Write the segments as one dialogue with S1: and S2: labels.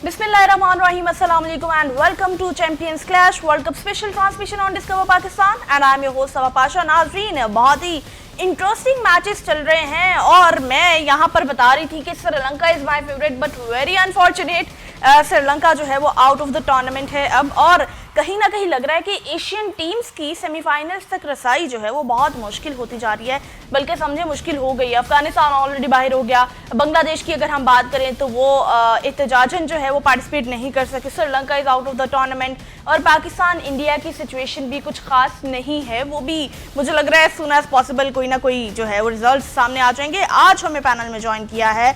S1: Bismillahirrahmanirrahim. Assalamu alaikum and welcome to Champions Clash World Cup special transmission on Discover Pakistan and I am your host Saba Pasha. नाज़रीन, बहुत ही interesting matches चल रहे हैं और मैं यहाँ पर बता रही थी कि Sri Lanka is my favourite but very unfortunate Sri Lanka जो है वो आउट ऑफ द टूर्नामेंट है अब, और कहीं ना कहीं लग रहा है कि एशियन टीम्स की सेमीफाइनल्स तक रसाई जो है वो बहुत मुश्किल होती जा रही है, बल्कि समझे मुश्किल हो गई है। अफगानिस्तान ऑलरेडी बाहर हो गया, बांग्लादेश की अगर हम बात करें तो वो एहतजाजन जो है वो पार्टिसिपेट नहीं कर सके, Sri Lanka is out of the tournament, और पाकिस्तान इंडिया की सिचुएशन भी कुछ खास नहीं है, वो भी मुझे लग रहा है सून एज पॉसिबल कोई ना कोई जो है वो रिजल्ट सामने आ जाएंगे। आज हमें पैनल में ज्वाइन किया है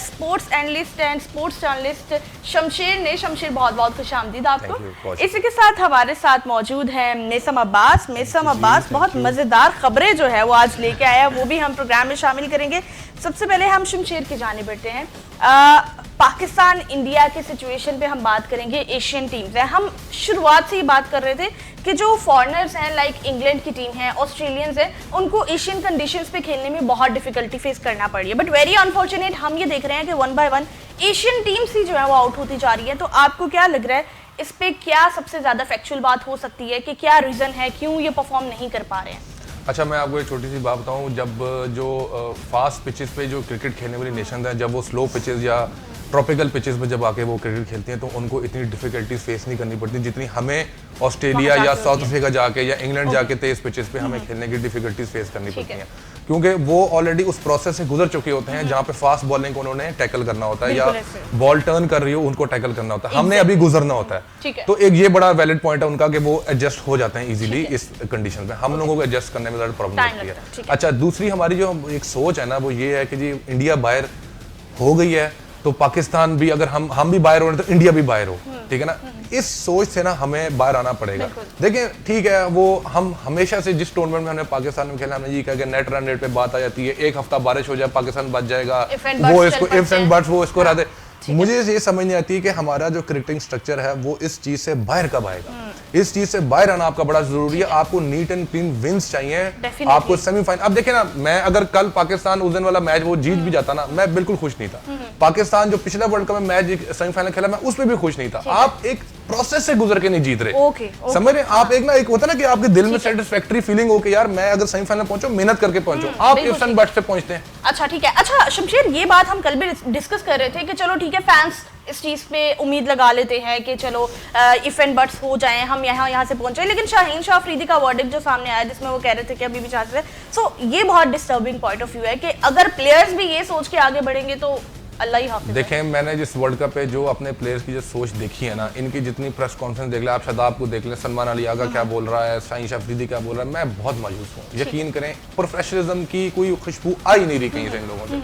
S1: sports analyst and sports journalist Shamsher ने। शमशेर, बहुत बहुत खुशामदीद आपको। इसी के साथ हमारे साथ मौजूद है मेसम अब्बास। मेसम अब्बास बहुत मजेदार खबरें जो है वो आज लेके आया, वो भी हम प्रोग्राम में शामिल करेंगे। सबसे पहले हम शमशेर की जानिब बढ़ते हैं। पाकिस्तान इंडिया के सिचुएशन पे हम बात करेंगे। एशियन टीम्स है, हम शुरुआत से ही बात कर रहे थे कि जो फॉरेनर्स हैं लाइक इंग्लैंड की टीम है, ऑस्ट्रेलियंस हैं, उनको एशियन कंडीशंस पे खेलने में बहुत डिफिकल्टी फेस करना पड़ी है, बट वेरी अनफॉर्चुनेट हम ये देख रहे हैं कि one by one Asian teams ही जो है वो आउट होती जा रही है। तो आपको क्या लग रहा है इस पे, क्या सबसे ज्यादा फैक्चुअल बात हो सकती है कि क्या रीजन है, क्यों ये परफॉर्म नहीं कर पा रहे हैं?
S2: अच्छा, मैं आपको एक छोटी सी बात बताऊं, जब जो फास्ट पिचेस पे जो क्रिकेट खेलने वाली नेशन है, जब वो स्लो पिचेस या ट्रॉपिकल पिचेस पे जब आके वो क्रिकेट खेलती हैं तो उनको इतनी डिफिकल्टीज फेस नहीं करनी पड़ती जितनी हमें ऑस्ट्रेलिया या साउथ अफ्रीका जाके या इंग्लैंड जाके तेज पिचेस पे हमें खेलने की डिफिकल्टीज फेस करनी पड़ती हैं, क्योंकि वो ऑलरेडी उस प्रोसेस से गुजर चुके होते हैं जहाँ पे फास्ट बॉलिंग को उन्होंने टैकल करना होता है या बॉल टर्न कर रही हो उनको टैकल करना होता है, हमने अभी गुजरना होता है। तो एक ये बड़ा वैलिड पॉइंट है उनका कि वो एडजस्ट हो जाते हैं इजीली इस कंडीशन में, हम लोगों को एडजस्ट करने में ज़्यादा प्रॉब्लम होती है। अच्छा, दूसरी हमारी जो एक सोच है ना वो ये है कि जी इंडिया बाहर हो गई है तो पाकिस्तान भी, अगर हम भी बाहर हो रहे हैं तो इंडिया भी बाहर हो, ठीक है ना। इस सोच से ना हमें बाहर आना पड़ेगा। देखिए ठीक है, वो हम हमेशा से जिस टूर्नामेंट में हमने पाकिस्तान में खेला, हमने ये कहा कि नेट रन रेट पे बात आ जाती है, एक हफ्ता बारिश हो जाए पाकिस्तान बच जाएगा, वो इसको इफ्स एंड बट्स वो इसको रहते। मुझे ये समझ नहीं आती कि हमारा जो क्रिकेटिंग स्ट्रक्चर है वो इस चीज से बाहर कब आएगा। इस चीज से बाहर आना आपका बड़ा जरूरी है। आपको नीट एंड क्लीन विंस चाहिए, आपको सेमीफाइनल। अब देखिए ना, मैं अगर कल पाकिस्तान उस दिन वाला मैच वो जीत भी जाता ना, मैं बिल्कुल खुश नहीं था। पाकिस्तान जो पिछला वर्ल्ड कप में मैच सेमीफाइनल खेला, मैं उस पर भी खुश नहीं था। आप एक प्रोसेस से गुजर के नहीं जीत रहे, समझ रहे? आप एक ना, एक होता ना कि आपके दिल में सेटिस्फैक्टरी फीलिंग हो कि यार मैं अगर सेमीफाइनल पहुंचो, मेहनत करके पहुंचो, आप इफ्स एंड बट्स पे पहुंचते हैं।
S1: अच्छा ठीक है। अच्छा शमशेर, ये बात हम कल भी डिस्कस कर रहे थे कि चलो ठीक है, फैंस इस चीज पे उम्मीद लगा लेते हैं कि चलो इफ एंड बट्स हो जाए, हम यहाँ से पहुंचे, लेकिन शाहीन शाह अफरीदी का वर्डिक्ट जो सामने आया जिसमें वो कह रहे थे कि अभी भी चांसेस है, सो ये बहुत डिस्टर्बिंग पॉइंट ऑफ व्यू है कि अगर प्लेयर्स भी ये सोच के आगे बढ़ेंगे तो अल्लाह ही हाफिज़।
S2: देखें, मैंने जिस वर्ल्ड कप पे जो अपने प्लेयर्स की जो सोच देखी है ना, इनकी जितनी प्रेस कॉन्फ्रेंस देख लें, आप शादाब को देख लें, सलमान अली आगा क्या बोल रहा है, शाहीन शाह अफरीदी क्या बोल रहा है, मैं बहुत मायूस हूँ। यकीन करें, प्रोफेशनलिज्म की कोई खुशबू आ ही नहीं रही कहीं से इन लोगों से।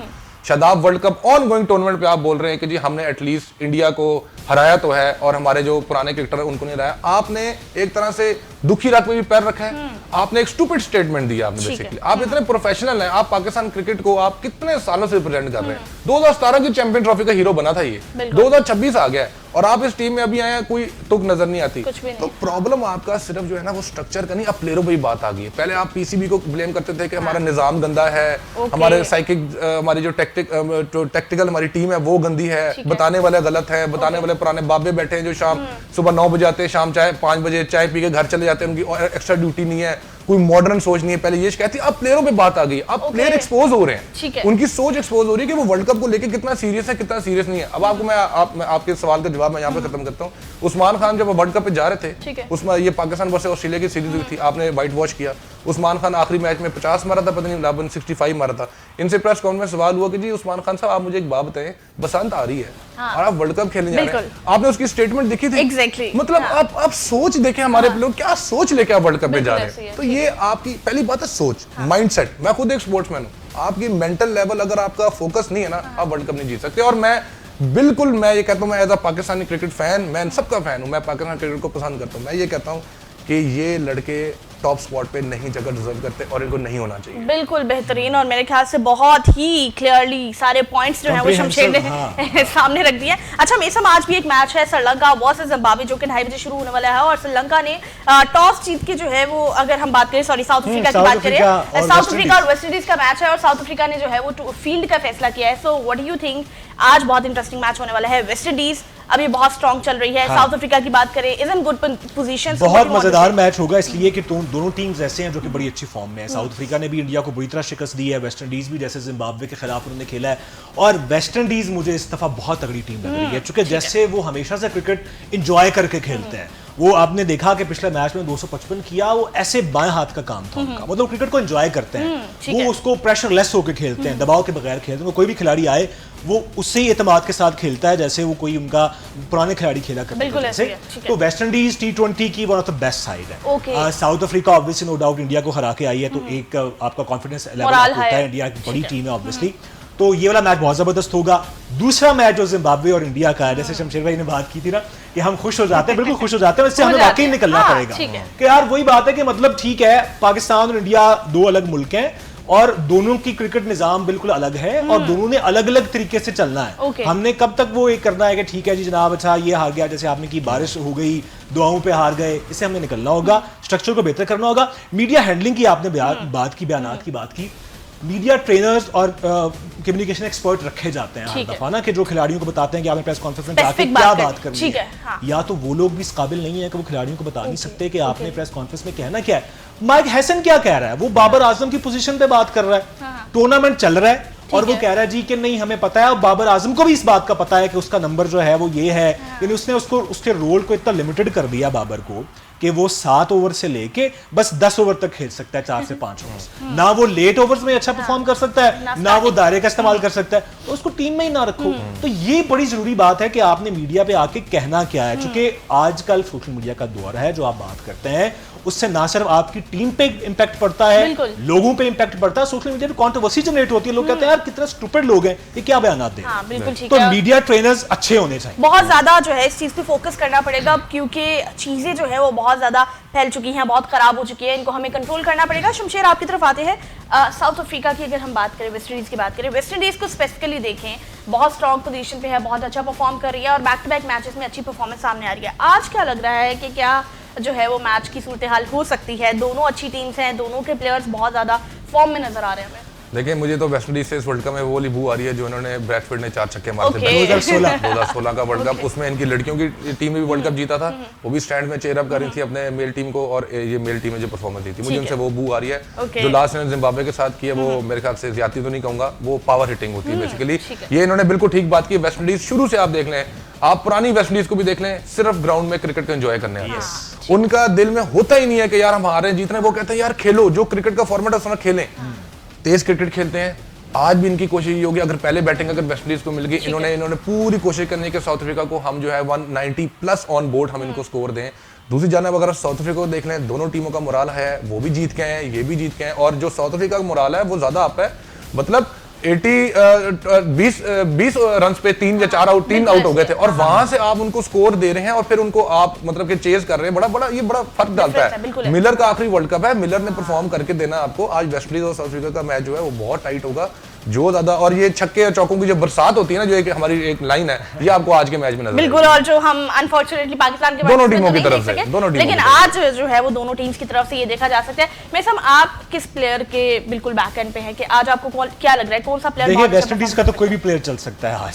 S2: Shadab world cup on going tournament पे आप बोल रहे हैं कि जी हमने एटलीस्ट इंडिया को हराया तो है और हमारे जो पुराने क्रिकेटर है उनको नहीं हराया। आपने एक तरह से दुखी रात में भी पैर रखा है, आपने एक स्टूपिड स्टेटमेंट दिया आपने बेसिकली। आप इतने प्रोफेशनल हैं, आप पाकिस्तान क्रिकेट को आप कितने सालों से रिप्रेजेंट कर रहे हैं। 2017 की चैंपियन ट्रॉफी का हीरो बना था ये, 2026 आ गया है और आप इस टीम में अभी आए हैं, कोई तुक नजर नहीं आती। तो प्रॉब्लम आपका सिर्फ जो है ना वो स्ट्रक्चर का नहीं, अब प्लेयरों पर ही बात आ गई है। पहले आप पीसीबी को ब्लेम करते थे कि हमारा निजाम गंदा है, हमारे साइकिक हमारी जो टैक्टिकल हमारी टीम है वो गंदी है, बताने वाले गलत है, बताने वाले पुराने बाबे बैठे हैं जो शाम सुबह 9 बजे आते हैं, शाम 5 बजे चाय पी के घर चले जाते हैं, उनकी एक्स्ट्रा ड्यूटी नहीं है, कोई मॉडर्न सोच नहीं है। पहले ये कहती है, अब प्लेयरों पे बात आ गई, अब प्लेयर एक्सपोज हो रहे हैं, उनकी सोच एक्सपोज हो रही है कि वो वर्ल्ड कप को लेके कितना सीरियस है कितना सीरियस नहीं है। अब आपको मैं आपके सवाल का जवाब मैं यहाँ पे खत्म करता हूँ। उस्मान खान जब वर्ल्ड कप पे जा रहे थे, उसमें ये पाकिस्तान वर्सेस ऑस्ट्रेलिया की सीरीज हुई थी, आपने व्हाइट वॉच किया। उस्मान खान आखिरी मैच में 50 मारा था, पता नहीं 65 मारा था। इनसे प्रेस कॉन्फ्रेंस में सवाल हुआ कि जी उस्मान खान साहब आप मुझे एक बात बताएं, बसंत आ रही है और आप वर्ल्ड कप खेलने जा रहे हैं, आपने उसकी स्टेटमेंट देखी थी? मतलब आप सोच देखें, हमारे लोग क्या सोच लेके आप वर्ल्ड कप में जा रहे हैं। तो ये आपकी पहली बात है सोच, माइंडसेट। मैं खुद एक स्पोर्ट्समैन हूँ, आपकी मेंटल लेवल अगर आपका फोकस नहीं है ना, आप वर्ल्ड कप नहीं जीत सकते। और मैं बिल्कुल मैं ये कहता हूँ, मैं as a Pakistani cricket fan, मैं सबका फैन हूँ, मैं पाकिस्तान क्रिकेट को पसंद करता हूँ। मैं ये कहता हूँ कि ये लड़के टॉप स्पॉट पे नहीं जगह डिजर्व करते और इनको नहीं होना चाहिए।
S1: बिल्कुल बेहतरीन, और मेरे ख्याल से बहुत ही क्लियरली सारे पॉइंट्स जो हैं वो शमशेर ने सामने रख दिए। अच्छा मेसम, आज भी एक मैच है श्रीलंका वर्सेस जिम्बाब्वे जो कि 2:30 बजे शुरू होने वाला है, और श्रीलंका ने टॉस जीत के जो है वो, अगर हम बात करें साउथ अफ्रीका की बात करें, साउथ अफ्रीका और वेस्ट इंडीज का मैच है और साउथ अफ्रीका ने जो है वो फील्ड का फैसला किया है। So what do you think, आज बहुत इंटरेस्टिंग मैच होने वाला है। वेस्ट इंडीज अभी बहुत स्ट्रॉन्ग चल रही है। साउथ अफ्रीका की बात करें, इज इन गुड पोजीशन।
S3: बहुत मजेदार मैच होगा इसलिए कि दोनों टीम्स ऐसे हैं जो कि बड़ी अच्छी फॉर्म में है। साउथ अफ्रीका ने भी इंडिया को बुरी तरह शिकस्त दी है, वेस्ट इंडीज भी जैसे जिम्बाब्वे के खिलाफ उन्होंने खेला है, और वेस्ट इंडीज मुझे इस दफा बहुत तगड़ी टीम लग रही है, क्योंकि जैसे वो हमेशा से क्रिकेट इंजॉय करके खेलते हैं। वो आपने देखा कि पिछले मैच में 255 किया, वो ऐसे बाएं हाथ का काम था उनका, मतलब क्रिकेट को एंजॉय करते हैं वो, उसको प्रेशर लेस होकर खेलते हैं, दबाव के बगैर खेलते हैं। कोई भी खिलाड़ी आए वो उससे ही एतमाद के साथ खेलता है जैसे वो कोई उनका पुराने खिलाड़ी खेला करते थे जैसे। तो वेस्ट इंडीज T20 की one of the best side है। South Africa obviously no doubt India को हरा के आई है, तो एक आपका कॉन्फिडेंस लेवल होता है, इंडिया की बड़ी टीम है ऑब्वियसली, तो ये वाला मैच बहुत जबरदस्त होगा। दूसरा मैच जो जिम्बाब्वे और इंडिया का है, जैसे शमशेर भाई ने बात की थी ना कि हम खुश हो जाते हैं, बिल्कुल खुश हो जाते हैं, इससे हमें वाकई निकलना पड़ेगा कि यार वही बात है कि मतलब ठीक है, पाकिस्तान और इंडिया दो अलग मुल्क हैं और दोनों की क्रिकेट निजाम बिल्कुल अलग है और दोनों ने अलग अलग तरीके से चलना है। हमने कब तक वो एक करना है कि ठीक है जी जनाब, अच्छा ये हार गया, जैसे आपने की बारिश हो गई, दुआओं पे हार गए, इससे हमें निकलना होगा, स्ट्रक्चर को बेहतर करना होगा। मीडिया हैंडलिंग की आपने बात की, बयानात की बात की, मीडिया ट्रेनर्स और कम्युनिकेशन एक्सपर्ट रखे जाते हैं हर दफा ना, कि जो खिलाड़ियों को बताते हैं कि आपने प्रेस कॉन्फ्रेंस में जाके क्या बात करनी है। या तो वो लोग भी इस काबिल नहीं है कि वो खिलाड़ियों को बता नहीं सकते कि आपने प्रेस कॉन्फ्रेंस में कहना क्या है। माइक हैसन क्या कह रहा है, वो बाबर आजम की पोजीशन पे बात कर रहा है, टूर्नामेंट चल रहा है और वो कह रहा है जी कि नहीं हमें पता है, और बाबर आजम को भी इस बात का पता है कि उसका नंबर जो है वो ये है, यानी उसने उसको उसके रोल को इतना लिमिटेड कर दिया बाबर को कि वो 7 ओवर से लेके बस 10 ओवर तक खेल सकता है, 4 से 5 ओवर। ना वो लेट ओवर्स में अच्छा परफॉर्म कर सकता है, ना वो दायरे का इस्तेमाल कर सकता है, तो उसको टीम में ही ना रखो। तो ये बड़ी जरूरी बात है कि आपने मीडिया पे आके कहना क्या है, क्योंकि आजकल सोशल मीडिया का दौर है, जो आप बात करते हैं उससे ना सिर्फ आपकी टीम पे इम्पैक्ट पड़ता है, लोगों पे इम्पैक्ट पड़ता है, सोशल मीडिया पे कंट्रोवर्सी जनरेट होती है, लोग कहते हैं यार कितने स्टूपिड लोग हैं, ये क्या बयान दे।
S1: हाँ, बिल्कुल ठीक
S3: तो
S1: है।
S3: मीडिया ट्रेनर्स अच्छे होने चाहिए, बहुत
S1: ज्यादा जो है इस चीज पे फोकस करना पड़ेगा, क्योंकि चीजें जो है वो बहुत ज्यादा फैल चुकी हैं, बहुत खराब हो चुकी है, इनको हमें कंट्रोल करना पड़ेगा। शमशेर आपकी तरफ आते हैं। साउथ अफ्रीका की अगर हम बात करें, वेस्ट इंडीज की बात करें, वेस्ट इंडीज को स्पेसिफिकली देखें, बहुत स्ट्रॉन्ग पोजीशन पे है, बहुत अच्छा परफॉर्म कर रही है और बैक टू बैक मैचेस में अच्छी परफॉर्मेंस सामने आ रही है। आज क्या लग रहा है कि क्या जो है वो मैच की सूरत हाल हो सकती है? दोनों अच्छी टीम्स हैं, दोनों के प्लेयर्स बहुत ज्यादा फॉर्म में नजर आ रहे हैं हमें।
S2: देखिए, मुझे तो वेस्ट इंडीज से इस वर्ल्ड कप में वो वाली बू आ रही है जो इन्होंने ब्रैडफोर्ड ने 4 छक्के मारे थे 2016 का वर्ल्ड कप, उसमें इनकी लड़कियों की टीम ने भी वर्ल्ड कप जीता था, वो भी स्टैंड में चेयर अप कर रही थी अपने मेल टीम को, और ये मेल टीम में जो परफॉर्मेंस दी थी मुझे उनसे वो बू आ रही है। जो लास्ट इन्होंने जिम्बाब्वे के साथ किया वो मेरे ख्याल से ज्यादा तो नहीं कहूंगा, वो पावर हिटिंग होती है बेसिकली। ये इन्होंने बिल्कुल ठीक बात की। वेस्ट इंडीज शुरू से आप देख लें, आप पुरानी वेस्ट इंडीज को भी देख लें, सिर्फ ग्राउंड में क्रिकेट को एंजॉय करने आते हैं। उनका दिल में होता ही नहीं है कि यार हम हारे जीत रहे हैं, वो कहते हैं यार खेलो, जो क्रिकेट का फॉर्मेट है उसमें खेलें, तेज क्रिकेट खेलते हैं। आज भी इनकी कोशिश ये होगी, अगर पहले बैटिंग अगर वेस्ट इंडीज को मिल गई, इन्होंने पूरी कोशिश करनी कि साउथ अफ्रीका को हम जो है 190 प्लस ऑन बोर्ड हम इनको स्कोर दें। दूसरी जानब अगर साउथ अफ्रीका को देख लें, दोनों टीमों का मोराल है, वो भी जीत के हैं, ये भी जीत के हैं, और जो साउथ अफ्रीका का मोराल है वो ज्यादा अप है, मतलब 20 रन पे 3 या 4 आउट हो गए थे, और वहां से आप उनको स्कोर दे रहे हैं और फिर उनको आप मतलब कि चेज कर रहे हैं। ये बड़ा फर्क डालता है। मिलर का आखिरी वर्ल्ड कप है, मिलर ने परफॉर्म करके देना आपको। आज वेस्ट इंडीज और साउथ अफ्रीका का मैच जो है वो बहुत टाइट होगा, जो ज्यादा, और ये छक्के और चौकों की जो बरसात होती है ना, जो एक हमारी एक लाइन है, ये आपको आज के मैच में नजर
S1: बिल्कुल, और जो हम अनफॉर्चुनेटली पाकिस्तान के
S2: दोनों टीमों की तरफ से,
S1: लेकिन आज जो है वो दोनों टीम्स की तरफ से ये देखा जा सकता है। मैं सब आप किस प्लेयर के बिल्कुल बैक एंड पे हैं कि आज आपको क्या लग रहा है, कौन सा प्लेयर?
S3: देखिए, वेस्ट इंडीज का तो कोई भी प्लेयर चल सकता है आज,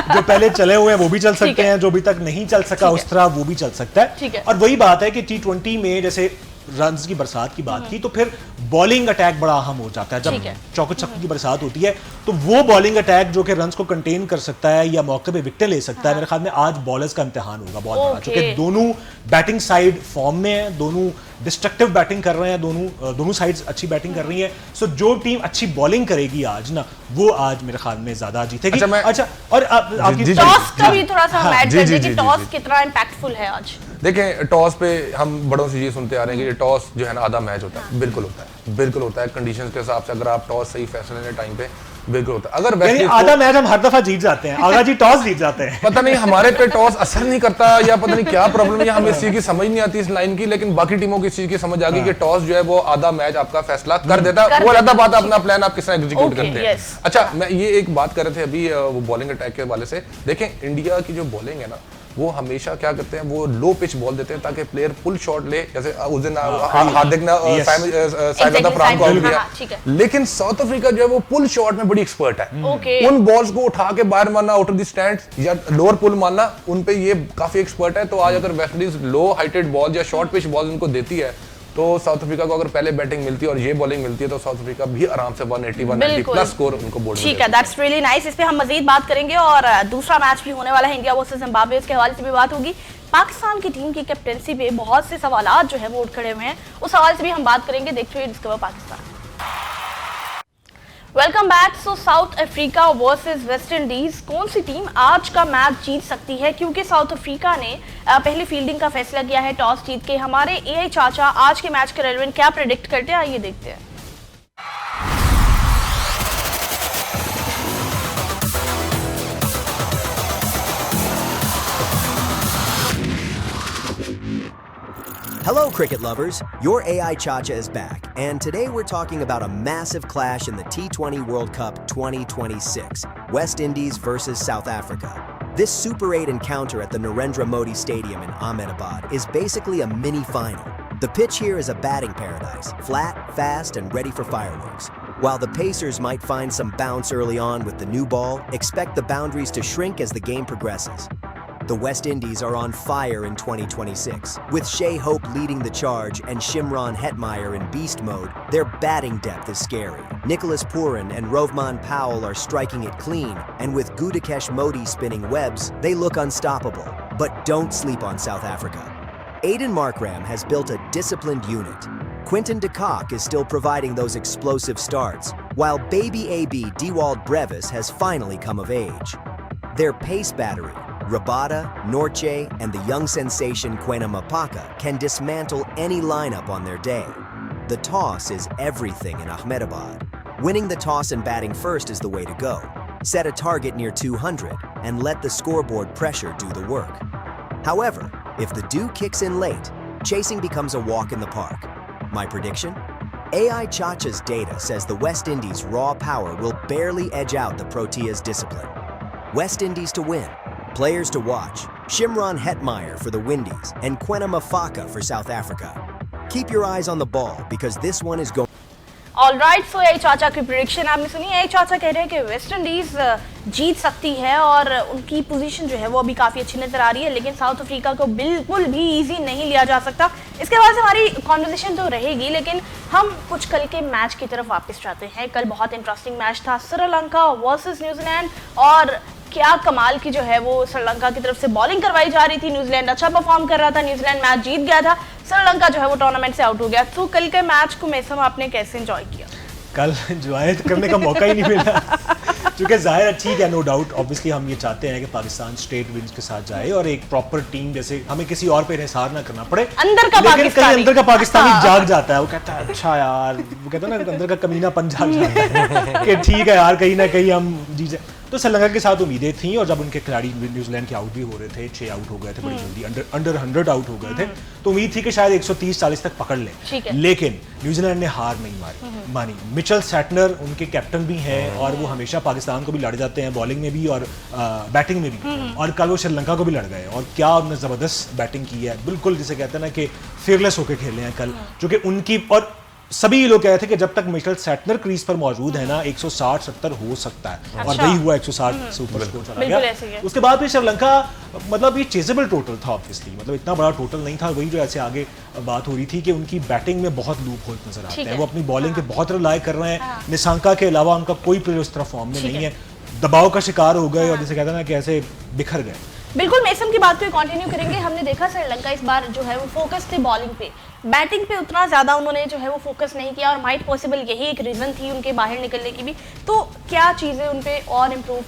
S3: जो पहले चले हुए हैं वो भी चल सकते हैं, जो अभी तक नहीं चल सका उस तरह वो भी चल सकता है। और वही बात है कि T20 में जैसे रन्स की बरसात की बात की, तो फिर बॉलिंग अटैक बड़ा अहम हो जाता है। जब चौके छक्के की बरसात होती है तो वो बॉलिंग अटैक जो कि रन्स को कंटेन कर सकता है या मौके पे विकेट ले सकता है, मेरे ख्याल में आज बॉलर्स का इम्तिहान होगा बहुत बड़ा, क्योंकि दोनों बैटिंग साइड फॉर्म में है, दोनों डिस्ट्रक्टिव बैटिंग कर रहे हैं, दोनों साइड्स अच्छी बैटिंग कर रही है। सो जो टीम अच्छी बॉलिंग करेगी आज ना, वो आज मेरे ख्याल में ज्यादा जीतेगी। अच्छा, और आपकी
S1: टॉस का भी थोड़ा सा मैच कर दे कि टॉस कितना इंपैक्टफुल है आज।
S2: देखें, टॉस पे हम बड़ों से ये सुनते आ रहे हैं कि ये टॉस जो है ना आधा मैच होता है। बिल्कुल होता है कंडीशंस के हिसाब से, अगर आप टॉस सही फैसले लेने टाइम पे बिल्कुल होता है। अगर
S3: वैसे आधा मैच हम हर दफा जीत जाते हैं, आगा जी टॉस जीत जाते हैं,
S2: पता नहीं हमारे पे टॉस असर नहीं करता या पता नहीं क्या प्रॉब्लम है, हमें इस चीज की समझ नहीं आती इस लाइन की, लेकिन बाकी टीमों की इस चीज की समझ आ गई कि टॉस जो है वो आधा मैच आपका फैसला कर देता है। वो अलग बात है अपना प्लान आप किस तरह एग्जीक्यूट करते हैं। अच्छा, मैं ये एक बात कर रहे थे अभी वो बॉलिंग अटैक के हवाले से। देखें, इंडिया की जो बॉलिंग है ना, वो हमेशा क्या करते हैं, वो लो पिच बॉल देते हैं ताकि प्लेयर पुल शॉट ले, जैसे उस दिन हार्दिक ने साइमन अफरान को आउट किया। लेकिन साउथ अफ्रीका जो है वो पुल शॉट में बड़ी एक्सपर्ट है। उन बॉल्स को उठा के बाहर मारना आउट ऑफ द स्टैंड या लोअर पुल मारना, उन पे ये काफी एक्सपर्ट है। तो आज अगर वेस्ट इंडीज लो हाइटेड बॉल या शॉर्ट पिच बॉल उनको देती है तो साउथ अफ्रीका को अगर पहले बैटिंग मिलती है और ये बॉलिंग मिलती है तो साउथ अफ्रीका भी आराम से 180 प्लस स्कोर उनको बोर्ड में।
S1: ठीक है, दैट्स रियली नाइस। इस पे हम मजीद बात करेंगे और दूसरा मैच भी होने वाला है इंडिया वर्सेस जिम्बाब्वे, उसके हवाले से भी बात होगी। पाकिस्तान की टीम की कैप्टेंसी पे बहुत से सवालात जो है वो उठ खड़े हुए हैं, उस हवाले से भी हम बात करेंगे। देखते हुए Discover Pakistan. Welcome back. So South Africa versus West Indies, कौन सी टीम आज का मैच जीत सकती है? क्योंकि साउथ अफ्रीका ने पहले फील्डिंग का फैसला किया है टॉस जीत के। हमारे एआई चाचा आज के मैच के रेलेवेंट क्या प्रेडिक्ट करते हैं, आइए देखते हैं।
S4: Hello, cricket lovers. Your AI Chacha is back, and today we're talking about a massive clash in the T20 World Cup 2026, West Indies versus South Africa. This Super 8 encounter at the Narendra Modi Stadium in Ahmedabad is basically a mini-final. The pitch here is a batting paradise, flat, fast, and ready for fireworks. While the Pacers might find some bounce early on with the new ball, expect the boundaries to shrink as the game progresses. The West Indies are on fire in 2026. With Shea Hope leading the charge and Shimron Hetmeyer in beast mode, their batting depth is scary. Nicholas Pooran and Rovman Powell are striking it clean, and with Gudakesh Modi spinning webs, they look unstoppable. But don't sleep on South Africa. Aiden Markram has built a disciplined unit. Quinton de Kock is still providing those explosive starts, while baby AB Dewald Brevis has finally come of age. Their pace battery, Rabada, Norche, and the young sensation Quena Mapaka can dismantle any lineup on their day. The toss is everything in Ahmedabad. Winning the toss and batting first is the way to go. Set a target near 200 and let the scoreboard pressure do the work. However, if the dew kicks in late, chasing becomes a walk in the park. My prediction? AI Chacha's data says the West Indies' raw power will barely edge out the Proteas' discipline. West Indies to win. Players to watch: Shimron Hetmeyer for the Windies and Quena Mafaka for South Africa. Keep your eyes on the ball because this one is going.
S1: All right. So AI चाचा की prediction आपने सुनी। AI चाचा कह रहे हैं कि West Indies जीत सकती है और उनकी पोजीशन जो है वो अभी काफ़ी अच्छी नज़र आ रही है, लेकिन साउथ अफ्रीका को बिल्कुल भी इजी नहीं लिया जा सकता। इसके बाद से हमारी कॉन्वर्सेशन तो रहेगी, लेकिन हम कुछ कल के मैच की तरफ वापस जाते हैं। कल बहुत इंटरेस्टिंग मैच था, श्रीलंका वर्सेस न्यूजीलैंड, और क्या कमाल की जो है वो श्रीलंका की तरफ से बॉलिंग करवाई जा रही थी। न्यूजीलैंड अच्छा परफॉर्म कर रहा था, न्यूजीलैंड मैच जीत गया था, श्रीलंका जो है वो टूर्नामेंट से आउट हो गया। तो कल के मैच को मैसम आपने कैसे एंजॉय किया?
S3: कल एंजॉय करने का मौका ही नहीं मिला क्योंकि जाहिर है, ठीक है, नो डाउट, ऑब्वियसली हम ये चाहते हैं कि पाकिस्तान स्ट्रेट विन्स के साथ जाए और एक प्रॉपर टीम, जैसे हमें किसी और पे इन्हिसार ना करना पड़े।
S1: अंदर का
S3: लेकिन कहीं अंदर का पाकिस्तानी जाग जाता है, वो कहता है अच्छा यार, वो कहता है ना अंदर का कमीनापन जाग जाता है कि ठीक है यार, कहीं ना कहीं हम जीत। तो श्रीलंका के साथ उम्मीदें थी, और जब उनके खिलाड़ी न्यूजीलैंड के आउट भी हो रहे थे, 6 आउट हो गए थे बड़ी जल्दी, अंडर 100 आउट हो गए थे, तो उम्मीद थी कि शायद 130-40 तक पकड़ लें। लेकिन न्यूजीलैंड ने हार नहीं मानी। मिचेल सैटनर उनके कैप्टन भी हैं और वो हमेशा पाकिस्तान को भी लड़ जाते हैं, बॉलिंग में भी और बैटिंग में भी, और कल वो श्रीलंका को भी लड़ गए और क्या उन्होंने ज़बरदस्त बैटिंग की है। बिल्कुल जिसे कहते हैं ना कि फेयरलेस होकर खेले हैं कल, चूँकि उनकी, और सभी लोग कहते थे कि जब तक मिचेल सैटनर क्रीज पर मौजूद है ना 160-70 हो सकता है। अच्छा। और वही हुआ, 160 से ऊपर स्कोर चला गया। उसके बाद फिर श्रीलंका, मतलब ये चेजेबल टोटल था ऑब्वियसली, मतलब इतना बड़ा टोटल नहीं था। वही जो ऐसे आगे बात हो रही थी कि उनकी बैटिंग में बहुत लूप होल नजर आते हैं, वो अपनी बॉलिंग पे बहुत रिलाय कर रहे हैं। निशांका के अलावा उनका कोई प्लेयर उस तरह फॉर्म में नहीं है, दबाव का शिकार हो गए और जैसे कहते हैं ना कि ऐसे बिखर गए।
S1: बिल्कुल, मैसम की बात को कंटिन्यू करेंगे। हमने देखा श्रीलंका इस बार जो है वो फोकस थे बॉलिंग पे, बैटिंग पे उतना ज़्यादा उन्होंने जो है वो फोकस नहीं किया, और माइट पॉसिबल यही एक रीज़न थी उनके बाहर निकलने की भी। तो क्या चीज़ें उन पे और इम्प्रूव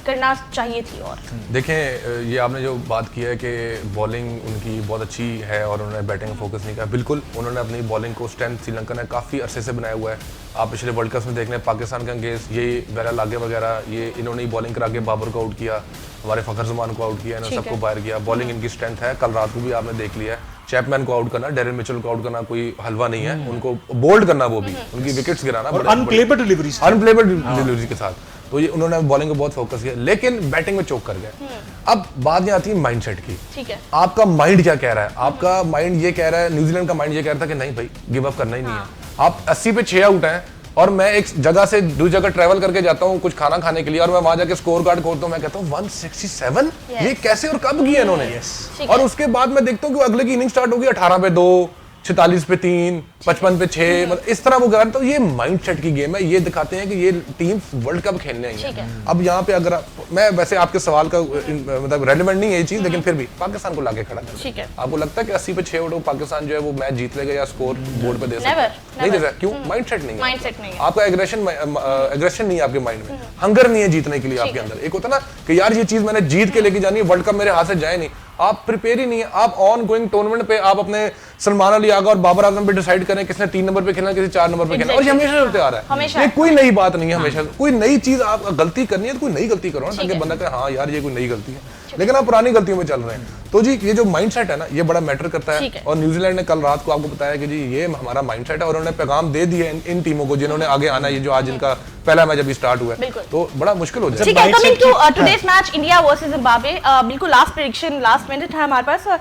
S1: करना चाहिए थी? और
S2: देखें, ये आपने जो बात की है कि बॉलिंग उनकी बहुत अच्छी है और उन्होंने बैटिंग में फोकस नहीं किया, बिल्कुल उन्होंने अपनी बॉलिंग को स्ट्रेंथ श्रीलंका ने काफ़ी अरसे से बनाया हुआ है। आप पिछले वर्ल्ड कप में देख लें, पाकिस्तान के अगेंस्ट ये वेरा लागे वगैरह, ये इन्होंने ही बॉलिंग करा के बाबर को आउट किया, हमारे फखर जमान को आउट किया, इन्होंने सबको बाहर किया। बॉलिंग इनकी स्ट्रेंथ है। कल रात को भी आपने देख लिया, चैपमैन को आउट करना, डेरिन मिचेल को आउट करना कोई हलवा नहीं है, उनको बोल्ड करना, वो भी उनकी विकेट्स गिराना,
S3: अनप्लेबल डिलीवरीज
S2: के साथ। तो ये उन्होंने बॉलिंग पे बहुत फोकस किया, लेकिन बैटिंग में चोक कर गए। अब बात ये आती है माइंडसेट की।
S1: ठीक है,
S2: आपका माइंड क्या कह रहा है? आपका माइंड ये कह रहा है, न्यूजीलैंड का माइंड ये कह रहा था कि नहीं भाई गिव अप करना ही नहीं है। आप 80 पे 6 आउट हैं और मैं एक जगह से दूसरी जगह ट्रैवल करके जाता हूँ कुछ खाना खाने के लिए, और मैं वहां जाके स्कोर कार्ड खोलता हूँ, मैं कहता हूँ 167 ये कैसे और कब किया इन्होंने। और उसके बाद मैं देखता हूँ कि अगले की इनिंग स्टार्ट होगी 18 पे 2, 46 पे 3, 55 पे 6, मतलब इस तरह वो कर, तो ये माइंडसेट की गेम है। ये दिखाते हैं कि ये टीम वर्ल्ड कप खेलने आई है। अब यहाँ पे अगर मैं वैसे आपके सवाल का मतलब रेलेवेंट नहीं है ये चीज, लेकिन फिर भी पाकिस्तान को लाके खड़ा कर, आपको लगता है कि 80 पे 6 आउट पाकिस्तान जो है वो मैच जीत लेगा या स्कोर बोर्ड पे दे सकता है? नहीं दे सकता। क्यों? माइंडसेट नहीं है आपका, एग्रेशन नहीं है आपके माइंड में, हंगर नहीं है जीतने के लिए आपके अंदर। एक होता ना कि यार ये चीज मैंने जीत के लेके जानी है, वर्ल्ड कप मेरे हाथ से जाए नहीं, आप प्रिपेयर ही नहीं है। आप ऑन गोइंग टूर्नामेंट पे आप अपने सलमान अली आगा और बाबर आजम पे डिसाइड करें किसने 3 नंबर पे खेलना, किसी 4 नंबर पे खेलना, और ये हमेशा होते आ रहा है। ये कोई नई बात नहीं है। हमेशा कोई नई चीज आप गलती करनी है तो कोई नई गलती करो ना, ताकि बंदा कहे हाँ यार ये कोई नई गलती है, लेकिन आप पुरानी गलतियों में चल रहे हैं। तो जी ये जो माइंडसेट है ना, ये बड़ा मैटर करता है। और न्यूजीलैंड ने कल रात को आपको बताया कि जी ये हमारा माइंडसेट है, और उन्होंने पैगाम दे दिए इन टीमों को जिन्होंने आगे आना है। ये जो आज इनका पहला मैच अभी स्टार्ट हुआ है, तो बड़ा मुश्किल हो जाएगा।
S1: ठीक है, coming to today's match India versus Zimbabwe, बिल्कुल लास्ट प्रेडिक्शन लास्ट मिनट है हमारे पास।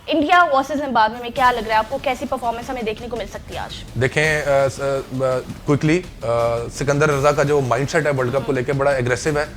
S1: इंडिया वर्सेस जिम्बाब्वे में क्या लग रहा है आपको, कैसी परफॉर्मेंस हमें देखने को मिल सकती है आज?
S2: देखें क्विकली, सिकंदर रजा का जो माइंडसेट है वर्ल्ड कप को लेकर बड़ा एग्रेसिव है।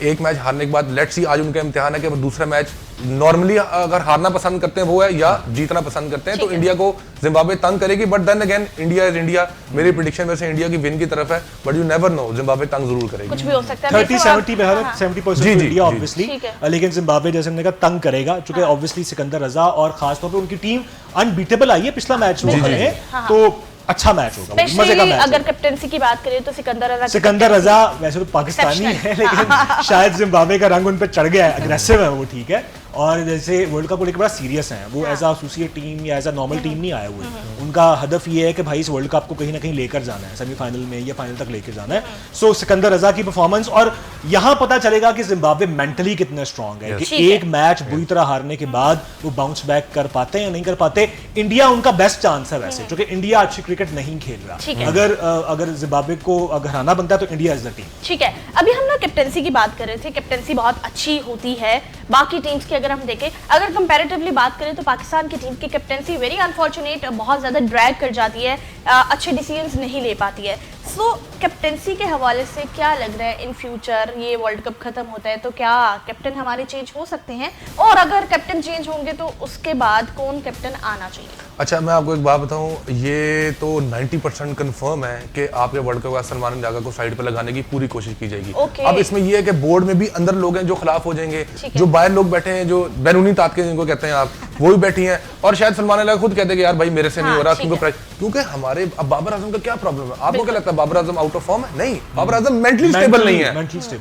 S2: एक मैच हारने के बाद लेट्स सी आज उनका इम्तिहान है कि वो दूसरा मैच नॉर्मली अगर हारना पसंद करते हैं वो है, या जीतना पसंद करते हैं। तो इंडिया को जिम्बाब्वे तंग करेगी, but then again India is India. मेरी प्रेडिक्शन वैसे इंडिया की विन की तरफ है, but you never know, Zimbabwe तंग जरूर करेगी।
S1: कुछ भी हो सकता है।
S3: 30-70 पे है, 70% इंडिया ऑब्वियसली, लेकिन जिम्बाब्वे जैसे हमने कहा तंग करेगा, क्योंकि ऑब्वियसली सिकंदर रजा और खासतौर पे उनकी टीम अनबीटेबल आई है। पिछला मैच वो खेले तो अच्छा मैच होगा, मजे का मैच।
S1: अगर कैप्टेंसी की बात करें तो सिकंदर
S3: रजा वैसे तो पाकिस्तानी है, लेकिन शायद जिम्बाब्वे का रंग उन पर चढ़ गया है, अग्रेसिव है वो, ठीक है। और जैसे वर्ल्ड कप को लेकर बड़ा सीरियस है वो, एज एसोसिएट टीम या एज अ नॉर्मल टीम नहीं आए हुए। उनका हदफ ये है कि भाई इस वर्ल्ड कप को कहीं ना कहीं लेकर जाना है, सेमीफाइनल में या फाइनल तक लेकर जाना है। सो सिकंदर रजा की परफॉर्मेंस, और यहाँ पता चलेगा कि जिम्बाब्वे मेंटली कितना स्ट्रांग है, कि एक मैच बुरी तरह हारने के बाद वो बाउंस बैक कर पाते हैं या नहीं कर पाते। इंडिया उनका बेस्ट चांस है वैसे, क्योंकि इंडिया अच्छी क्रिकेट नहीं खेल रहा। अगर जिम्बाब्वे को अगर हराना बनता है तो इंडिया इज द टीम।
S1: ठीक है, अभी हम ना कैप्टेंसी की बात कर रहे थे, कैप्टेंसी बहुत अच्छी होती है बाकी टीम्स की। अगर हम देखें, अगर कंपैरेटिवली बात करें तो पाकिस्तान की टीम की कैप्टेंसी वेरी अनफॉर्चुनेट, बहुत ज्यादा ड्रैग कर जाती है, अच्छे डिसीजंस नहीं ले पाती है। सो कैप्टेंसी के हवाले से क्या लग रहा है इन फ्यूचर, ये वर्ल्ड कप खत्म होता है तो क्या कैप्टन हमारे चेंज हो सकते हैं, और अगर कैप्टन चेंज होंगे तो उसके बाद कौन कैप्टन आना चाहिए?
S2: अच्छा, मैं आपको एक बात बताऊं, ये तो 90% कंफर्म है कि आपके वर्ल्ड कप का सलमान अली आगा को साइड पे लगाने की पूरी कोशिश की जाएगी। अब इसमें ये है कि बोर्ड में भी अंदर लोग हैं जो खिलाफ हो जाएंगे, जो बाहर लोग बैठे हैं, जो बैरूनी ताकत जिनको कहते हैं आप, वो भी बैठी हैं, और शायद सलमान अली आगा खुद कहते हैं कि यार भाई मेरे से नहीं हो रहा, क्योंकि हमारे अब बाबर आजम का क्या प्रॉब्लम है? आपको क्या लगता है Babar Azam out of form है? नहीं, बाबर आजम मेंटली स्टेबल नहीं है,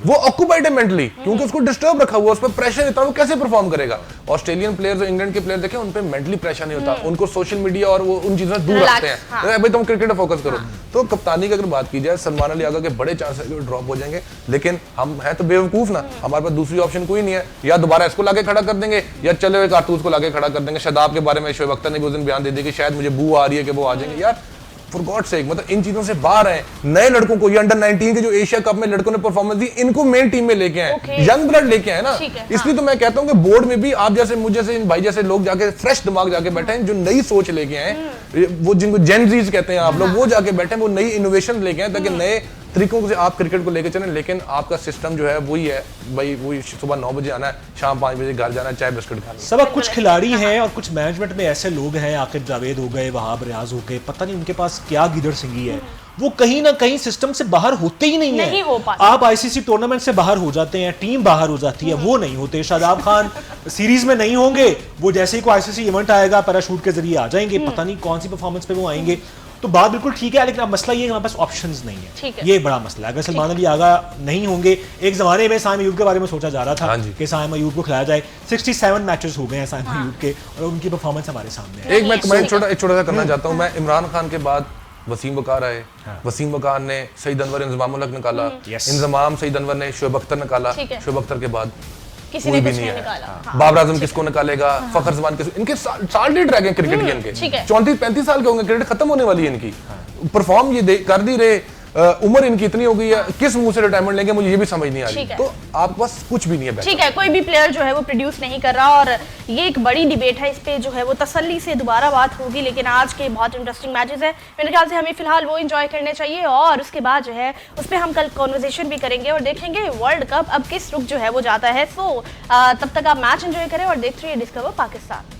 S2: वो ऑक्यूपाइड है मेंटली, क्योंकि उसको डिस्टर्ब रखा हुआ, उस पर प्रेशर इतना, वो कैसे परफॉर्म करेगा? ऑस्ट्रेलियन प्लेयर्स और इंग्लैंड के प्लेयर देखें, उन पर मेंटली प्रेशर नहीं होता, उनको सोशल मीडिया और वो उन चीजों से दूर रखते हैं, भाई तुम क्रिकेट पे फोकस करो। तो कप्तानी की अगर बात की जाए, सलमान अली आगा के बड़े चांसेस है कि ड्रॉप हो जाएंगे, लेकिन हम हैं तो बेवकूफ ना, हमारे पास दूसरी ऑप्शन कोई नहीं है, या दोबारा इसको लाके खड़ा कर देंगे या चले हुए कारतूस को लाके खड़ा कर देंगे। शादाब के बारे में शोएब अख्तर ने भी उस दिन बयान दे दिया कि शायद मुझे बू आ रही है कि वो आ जाएंगे। यार फॉर गॉड सेक, मतलब इन चीजों से बाहर हैं। नए लड़कों को, ये अंडर 19 के जो एशिया कप में लड़कों ने परफॉर्मेंस दी, इनको मेन टीम में लेके आए, यंग ब्लड लेके आए ना। इसलिए तो मैं कहता हूं कि बोर्ड में भी आप जैसे मुझ जैसे इन भाई जैसे लोग जाके फ्रेश दिमाग जाके बैठे हैं, जो नई सोच लेके आए, वो जिनको जेनजीज कहते हैं आप लोग, वो जाके बैठे हैं, वो नई इनोवेशन लेके आए, ताकि नए तरीकों से आप क्रिकेट को लेकर चलें। लेकिन आपका सिस्टम जो है वही है भाई, वही सुबह 9 बजे आना है, शाम 5 बजे घर जाना है, चाय बिस्किट खाना।
S3: सब कुछ खिलाड़ी हैं और कुछ मैनेजमेंट में ऐसे लोग हैं, आकिब जावेद हो गए, वहाब रियाज हो गए, पता नहीं उनके पास क्या गिदड़ सिंगी है, वो कहीं ना कहीं सिस्टम से बाहर होते ही नहीं है। आप आईसीसी टूर्नामेंट से बाहर हो जाते हैं, टीम बाहर हो जाती है, वो नहीं होते। शादाब खान सीरीज में नहीं होंगे, वो जैसे ही कोई आईसीसी इवेंट आएगा पैराशूट के जरिए आ जाएंगे, पता नहीं कौन सी परफॉर्मेंस पे वो आएंगे। तो बात बिल्कुल ठीक है, लेकिन अब मसला ये है हमारे पास ऑप्शंस नहीं है, ये बड़ा मसला है। अगर सलमान अली आगा नहीं होंगे, एक जमाने में साइम अयूब के बारे में सोचा जा रहा था कि साइम अयूब को खिलाया जाए, 67 मैचेस हो गए हैं साइम अयूब के, और उनकी परफॉर्मेंस हमारे सामने है।
S2: एक मैं कमेंट छोटा सा करना चाहता हूं, मैं इमरान खान के बाद वसीम वकार आए, वसीम वकार ने सईद अनवर इंजमाम उल हक निकाला, इंजमाम सईद अनवर ने शोएब अख्तर निकाला, शोएब अख्तर के बाद
S1: किसी ने भी नहीं निकाला।
S2: बाबर आजम किसको निकालेगा, फखर जमान किसको, इनके साल डेट रह गए क्रिकेट के, इनके 34-35 साल के होंगे, क्रिकेट खत्म होने वाली है इनकी, परफॉर्म ये कर दी रहे। उम्र इनकी इतनी हो गई है, किस मुंह से रिटायरमेंट लेंगे मुझे ये भी समझ नहीं आ रही।
S1: ठीक है।
S2: तो आपके पास कुछ भी नहीं है।
S1: ठीक है, कोई भी प्लेयर जो है वो प्रोड्यूस नहीं कर रहा और ये एक बड़ी डिबेट है, इस पे जो है वो तसल्ली से दोबारा बात होगी। लेकिन आज के बहुत इंटरेस्टिंग मैचेस है, मेरे ख्याल से हमें फिलहाल वो एंजॉय करने चाहिए और उसके बाद जो है उस पर हम कल कॉन्वर्सेशन भी करेंगे और देखेंगे वर्ल्ड कप अब किस रुख जो है वो जाता है। सो तब तक आप मैच एंजॉय करें और देखते रहिए डिस्कवर पाकिस्तान।